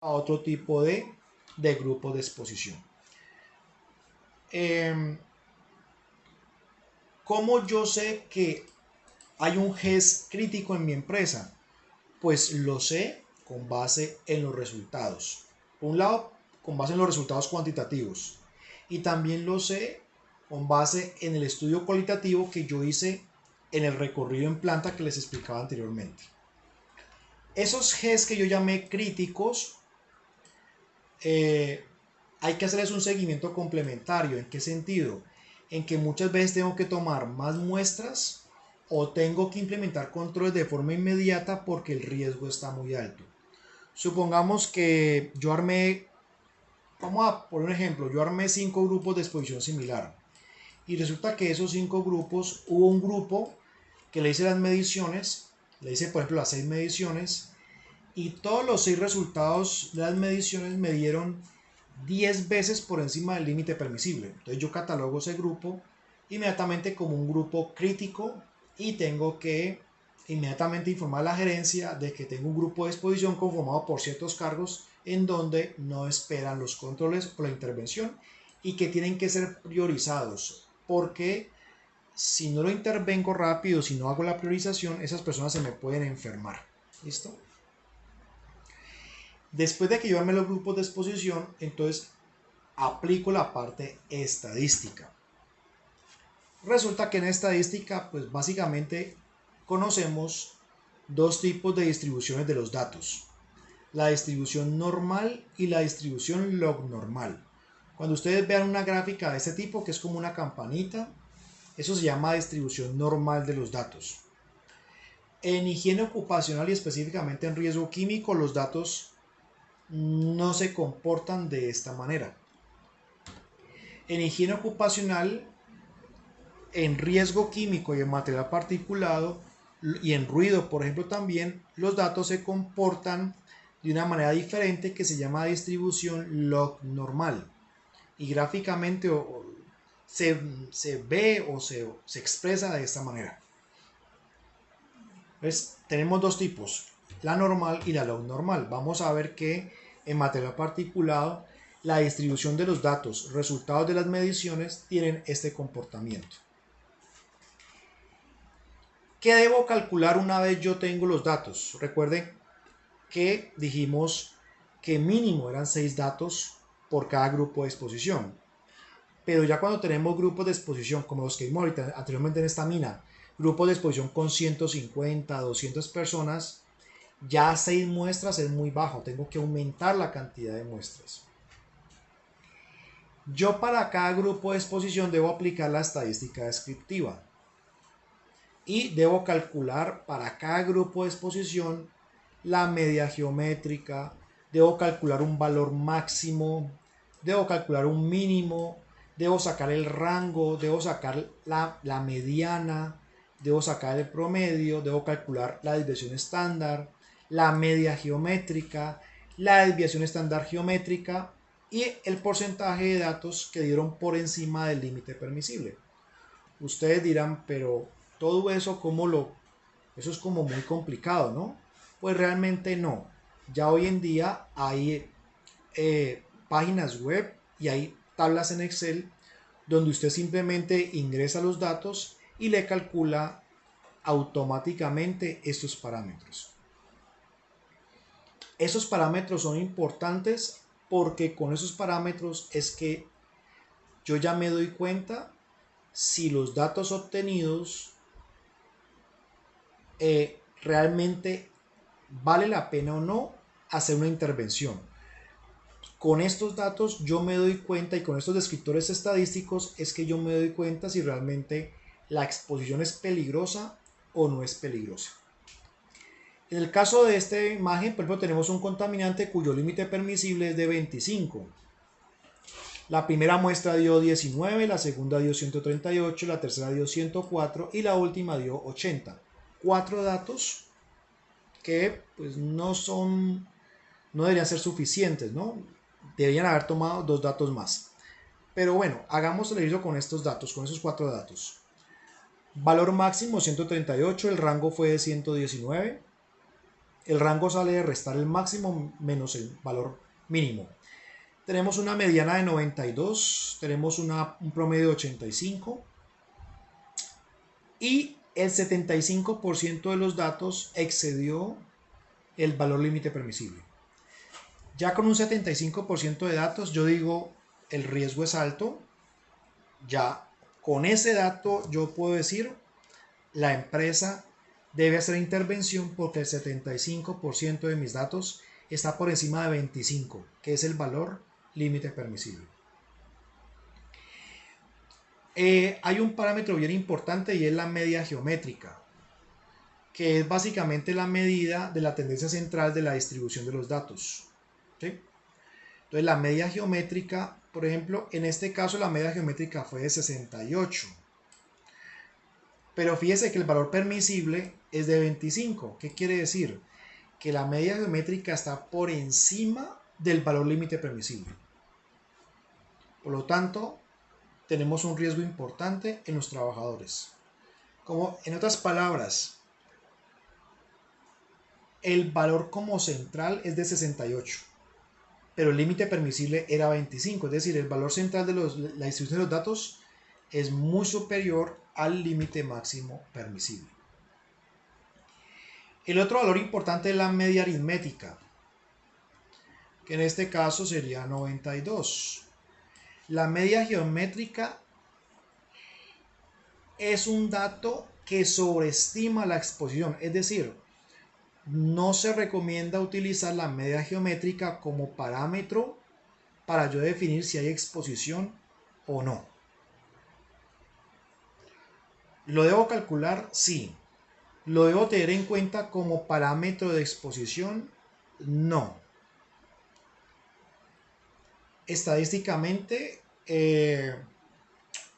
a otro tipo de grupo de exposición. ¿Cómo yo sé que hay un GES crítico en mi empresa? Pues lo sé con base en los resultados. Por un lado, con base en los resultados cuantitativos. Y también lo sé con base en el estudio cualitativo que yo hice en el recorrido en planta que les explicaba anteriormente. Esos Gs que yo llamé críticos, hay que hacerles un seguimiento complementario. ¿En qué sentido? En que muchas veces tengo que tomar más muestras o tengo que implementar controles de forma inmediata porque el riesgo está muy alto. Supongamos que yo armé, vamos a poner un ejemplo, yo armé 5 grupos de exposición similar y resulta que esos 5 grupos, hubo un grupo que le hice las mediciones, le hice por ejemplo las 6 mediciones y todos los 6 resultados de las mediciones me dieron 10 veces por encima del límite permisible. Entonces yo catalogo ese grupo inmediatamente como un grupo crítico y tengo que inmediatamente informar a la gerencia de que tengo un grupo de exposición conformado por ciertos cargos en donde no esperan los controles o la intervención y que tienen que ser priorizados porque si no lo intervengo rápido, si no hago la priorización, esas personas se me pueden enfermar. ¿Listo? Después de que yo arme los grupos de exposición, entonces aplico la parte estadística. Resulta que en estadística, pues básicamente conocemos dos tipos de distribuciones de los datos. La distribución normal y la distribución log normal. Cuando ustedes vean una gráfica de este tipo, que es como una campanita, eso se llama distribución normal de los datos. En higiene ocupacional y específicamente en riesgo químico, los datos no se comportan de esta manera. En higiene ocupacional, en riesgo químico y en material particulado y en ruido, por ejemplo, también los datos se comportan de una manera diferente que se llama distribución log normal. Y gráficamente se ve o se expresa de esta manera. Entonces, tenemos dos tipos, la normal y la log normal. Vamos a ver que en material particulado la distribución de los datos, resultados de las mediciones, tienen este comportamiento. ¿Qué debo calcular una vez yo tengo los datos? Recuerden que dijimos que mínimo eran 6 datos por cada grupo de exposición. Pero ya cuando tenemos grupos de exposición, como los que vimos ahorita anteriormente en esta mina, grupos de exposición con 150, 200 personas, ya 6 muestras es muy bajo, tengo que aumentar la cantidad de muestras. Yo para cada grupo de exposición debo aplicar la estadística descriptiva y debo calcular para cada grupo de exposición la media geométrica, debo calcular un valor máximo, debo calcular un mínimo, debo sacar el rango, debo sacar la mediana, debo sacar el promedio, debo calcular la desviación estándar, la media geométrica, la desviación estándar geométrica y el porcentaje de datos que dieron por encima del límite permisible. Ustedes dirán, pero todo eso, eso es como muy complicado, ¿no? Pues realmente no. Ya hoy en día hay páginas web y hay tablas en Excel donde usted simplemente ingresa los datos y le calcula automáticamente estos parámetros. Esos parámetros son importantes porque con esos parámetros es que yo ya me doy cuenta si los datos obtenidos realmente vale la pena o no hacer una intervención. Con estos datos yo me doy cuenta y con estos descriptores estadísticos es que yo me doy cuenta si realmente la exposición es peligrosa o no es peligrosa. En el caso de esta imagen, por ejemplo, tenemos un contaminante cuyo límite permisible es de 25. La primera muestra dio 19, la segunda dio 138, la tercera dio 104 y la última dio 80. 4 datos que pues no deberían ser suficientes, ¿no? Deberían haber tomado 2 datos más. Pero bueno, hagamos el ejercicio con estos datos, con esos 4 datos. Valor máximo 138, el rango fue de 119. El rango sale de restar el máximo menos el valor mínimo. Tenemos una mediana de 92, tenemos un promedio de 85 y el 75% de los datos excedió el valor límite permisible. Ya con un 75% de datos yo digo el riesgo es alto. Ya con ese dato yo puedo decir la empresa debe hacer intervención porque el 75% de mis datos está por encima de 25, que es el valor límite permisible. Hay un parámetro bien importante y es la media geométrica, que es básicamente la medida de la tendencia central de la distribución de los datos. ¿Sí? Entonces la media geométrica, por ejemplo, en este caso la media geométrica fue de 68. Pero fíjese que el valor permisible es de 25. ¿Qué quiere decir? Que la media geométrica está por encima del valor límite permisible. Por lo tanto, tenemos un riesgo importante en los trabajadores. Como en otras palabras, el valor como central es de 68, pero el límite permisible era 25. Es decir, el valor central de la distribución de los datos es muy superior al límite máximo permisible. El otro valor importante es la media aritmética, que en este caso sería 92. La media geométrica es un dato que sobreestima la exposición, es decir, no se recomienda utilizar la media geométrica como parámetro para yo definir si hay exposición o no. ¿Lo debo calcular? Sí. ¿Lo debo tener en cuenta como parámetro de exposición? No. Estadísticamente,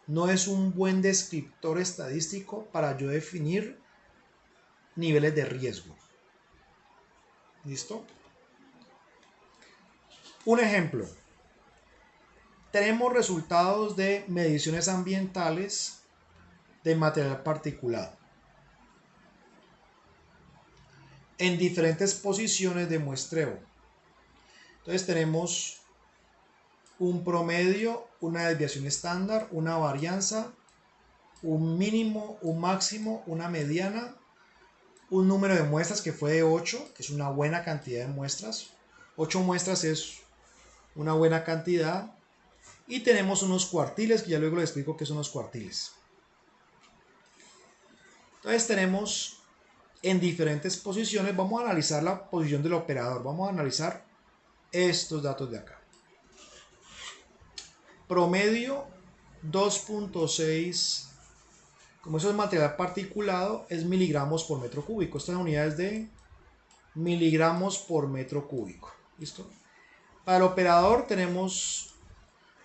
no es un buen descriptor estadístico para yo definir niveles de riesgo. ¿Listo? Un ejemplo. Tenemos resultados de mediciones ambientales de material particulado en diferentes posiciones de muestreo. Entonces tenemos un promedio, una desviación estándar, una varianza, un mínimo, un máximo, una mediana, un número de muestras que fue de 8, que es una buena cantidad de muestras. 8 muestras es una buena cantidad. Y tenemos unos cuartiles, que ya luego les explico qué son los cuartiles. Entonces tenemos en diferentes posiciones, vamos a analizar la posición del operador, vamos a analizar estos datos de acá. Promedio 2.6, como eso es material particulado, es miligramos por metro cúbico. Estas unidades de miligramos por metro cúbico. ¿Listo? Para el operador tenemos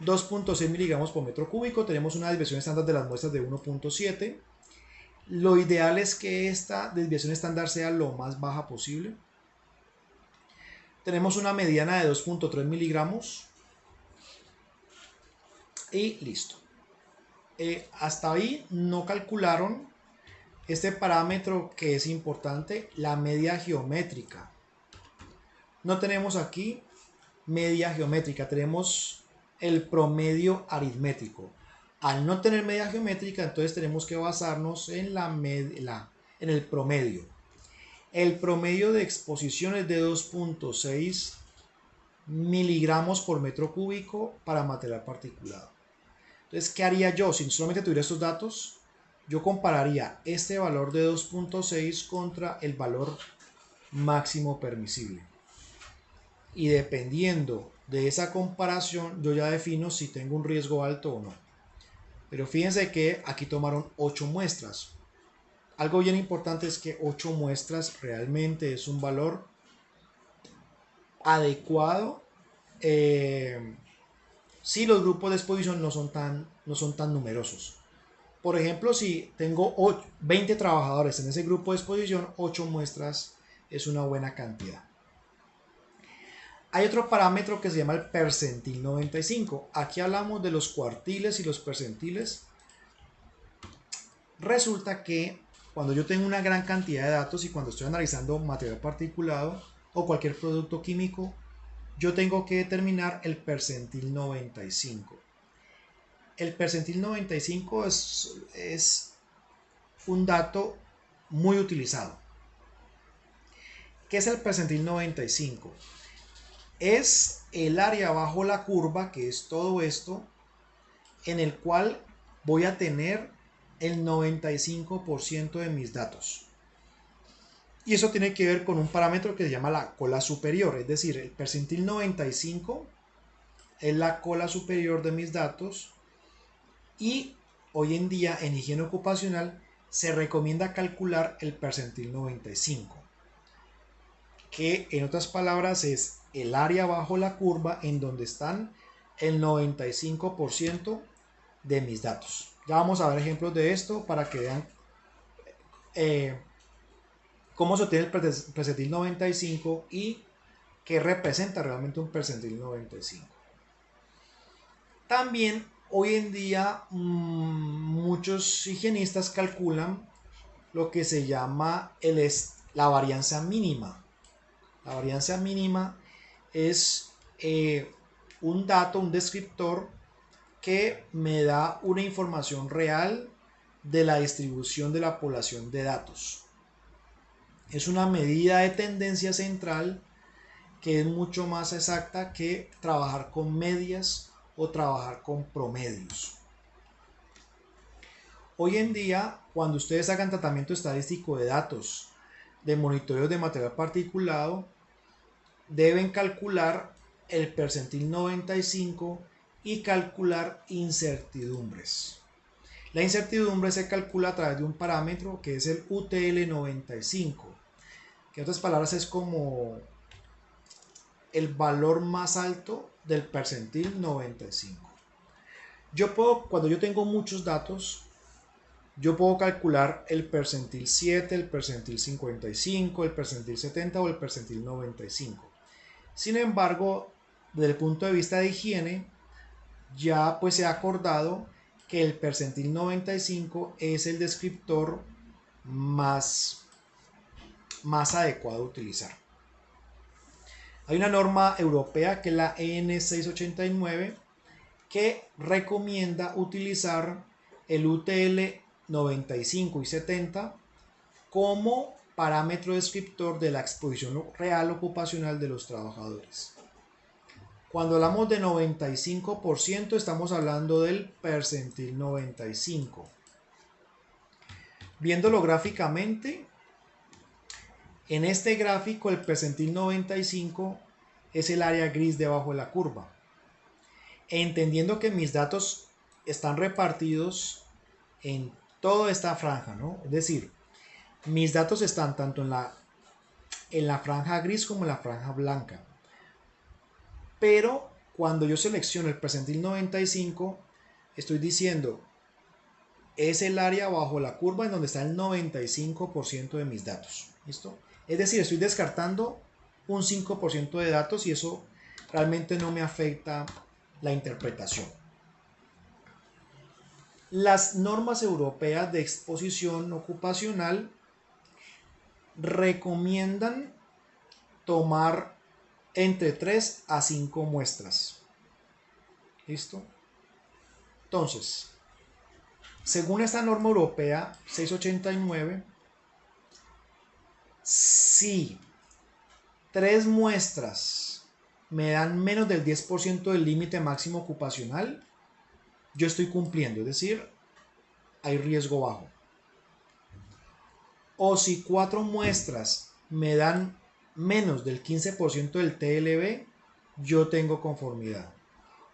2.6 miligramos por metro cúbico, tenemos una desviación estándar de las muestras de 1.7. Lo ideal es que esta desviación estándar sea lo más baja posible. Tenemos una mediana de 2.3 miligramos. Y listo. Hasta ahí no calcularon este parámetro que es importante, la media geométrica. No tenemos aquí media geométrica, tenemos el promedio aritmético. Al no tener media geométrica, entonces tenemos que basarnos en en el promedio. El promedio de exposición es de 2.6 miligramos por metro cúbico para material particulado. Entonces, ¿qué haría yo? Si solamente tuviera estos datos, yo compararía este valor de 2.6 contra el valor máximo permisible. Y dependiendo de esa comparación, yo ya defino si tengo un riesgo alto o no. Pero fíjense que aquí tomaron 8 muestras. Algo bien importante es que 8 muestras realmente es un valor adecuado si los grupos de exposición no son tan numerosos. Por ejemplo, si tengo 20 trabajadores en ese grupo de exposición, 8 muestras es una buena cantidad. Hay otro parámetro que se llama el percentil 95. Aquí hablamos de los cuartiles y los percentiles. Resulta que cuando yo tengo una gran cantidad de datos y cuando estoy analizando material particulado o cualquier producto químico, yo tengo que determinar el percentil 95. El percentil 95 es un dato muy utilizado. ¿Qué es el percentil 95? Es el área bajo la curva, que es todo esto, en el cual voy a tener el 95% de mis datos. Y eso tiene que ver con un parámetro que se llama la cola superior, es decir, el percentil 95 es la cola superior de mis datos y hoy en día en higiene ocupacional se recomienda calcular el percentil 95, que en otras palabras es el área bajo la curva en donde están el 95% de mis datos. Ya vamos a ver ejemplos de esto para que vean cómo se obtiene el percentil 95 y qué representa realmente un percentil 95. También hoy en día muchos higienistas calculan lo que se llama la varianza mínima. La varianza mínima es un dato, un descriptor que me da una información real de la distribución de la población de datos. Es una medida de tendencia central que es mucho más exacta que trabajar con medias o trabajar con promedios. Hoy en día, cuando ustedes hagan tratamiento estadístico de datos de monitoreos de material particulado, deben calcular el percentil 95 y calcular incertidumbres. La incertidumbre se calcula a través de un parámetro que es el UTL 95, que en otras palabras es como el valor más alto del percentil 95. Cuando yo tengo muchos datos, yo puedo calcular el percentil 7, el percentil 55, el percentil 70 o el percentil 95. Sin embargo, desde el punto de vista de higiene, ya pues se ha acordado que el percentil 95 es el descriptor más adecuado a utilizar. Hay una norma europea que es la EN 689 que recomienda utilizar el UTL 95 y 70 como parámetro descriptor de la exposición real ocupacional de los trabajadores. Cuando hablamos de 95% estamos hablando del percentil 95. Viéndolo gráficamente, en este gráfico el percentil 95 es el área gris debajo de la curva. Entendiendo que mis datos están repartidos en toda esta franja, ¿no? Es decir, mis datos están tanto en la franja gris como en la franja blanca. Pero cuando yo selecciono el percentil 95, estoy diciendo, es el área bajo la curva en donde está el 95% de mis datos. ¿Listo? Es decir, estoy descartando un 5% de datos y eso realmente no me afecta la interpretación. Las normas europeas de exposición ocupacional recomiendan tomar entre 3 a 5 muestras. ¿Listo? Entonces, según esta norma europea 689, si 3 muestras me dan menos del 10% del límite máximo ocupacional, yo estoy cumpliendo, es decir, hay riesgo bajo. O si 4 muestras me dan menos del 15% del TLB, yo tengo conformidad.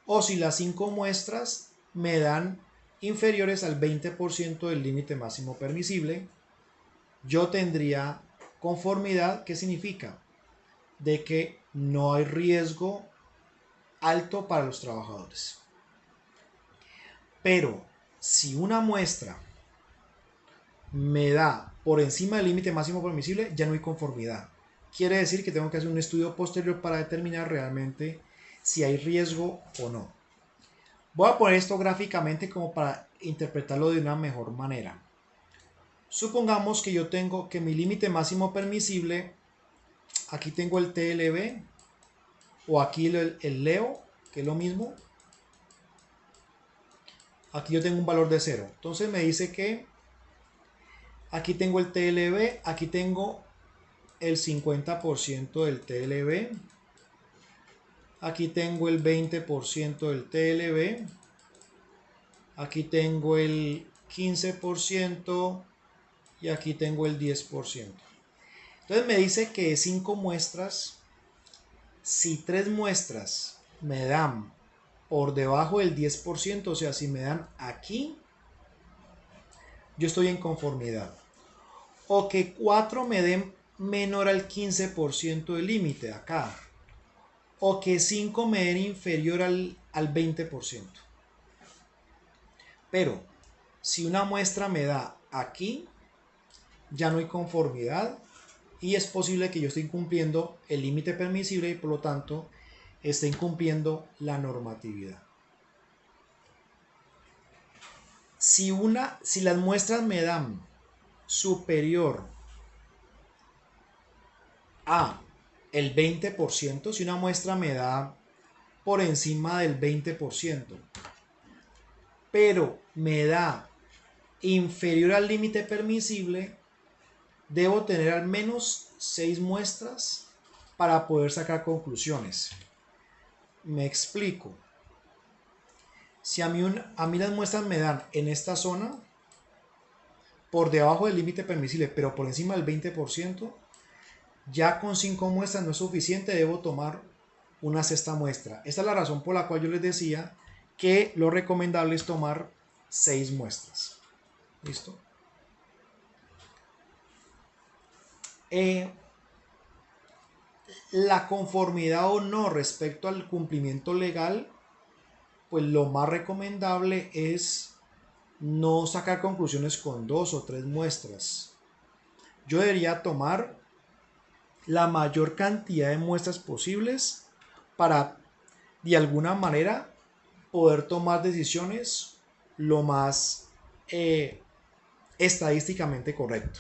O si las 5 muestras me dan inferiores al 20% del límite máximo permisible, yo tendría conformidad. ¿Qué significa? De que no hay riesgo alto para los trabajadores. Pero si una muestra me da por encima del límite máximo permisible, ya no hay conformidad. Quiere decir que tengo que hacer un estudio posterior para determinar realmente si hay riesgo o no. Voy a poner esto gráficamente como para interpretarlo de una mejor manera. Supongamos que yo tengo que mi límite máximo permisible, aquí tengo el TLB o aquí el Leo, que es lo mismo. Aquí yo tengo un valor de 0. Entonces me dice que aquí tengo el TLB, aquí tengo el 50% del TLB. Aquí tengo el 20% del TLB. Aquí tengo el 15% y aquí tengo el 10%. Entonces me dice que de 5 muestras, si 3 muestras me dan por debajo del 10%, o sea, si me dan aquí, yo estoy en conformidad. O que 4 me den menor al 15% del límite acá. O que 5 me den inferior al 20%. Pero si una muestra me da aquí, ya no hay conformidad y es posible que yo esté incumpliendo el límite permisible y por lo tanto esté incumpliendo la normatividad. Si las muestras me dan superior a el 20%, si una muestra me da por encima del 20%, pero me da inferior al límite permisible, debo tener al menos 6 muestras para poder sacar conclusiones. Me explico. Si a mí las muestras me dan en esta zona, por debajo del límite permisible, pero por encima del 20%, ya con 5 muestras no es suficiente, debo tomar una sexta muestra. Esta es la razón por la cual yo les decía que lo recomendable es tomar 6 muestras. ¿Listo? La conformidad o no respecto al cumplimiento legal, pues lo más recomendable es no sacar conclusiones con 2 o 3 muestras. Yo debería tomar la mayor cantidad de muestras posibles para de alguna manera poder tomar decisiones lo más estadísticamente correcto.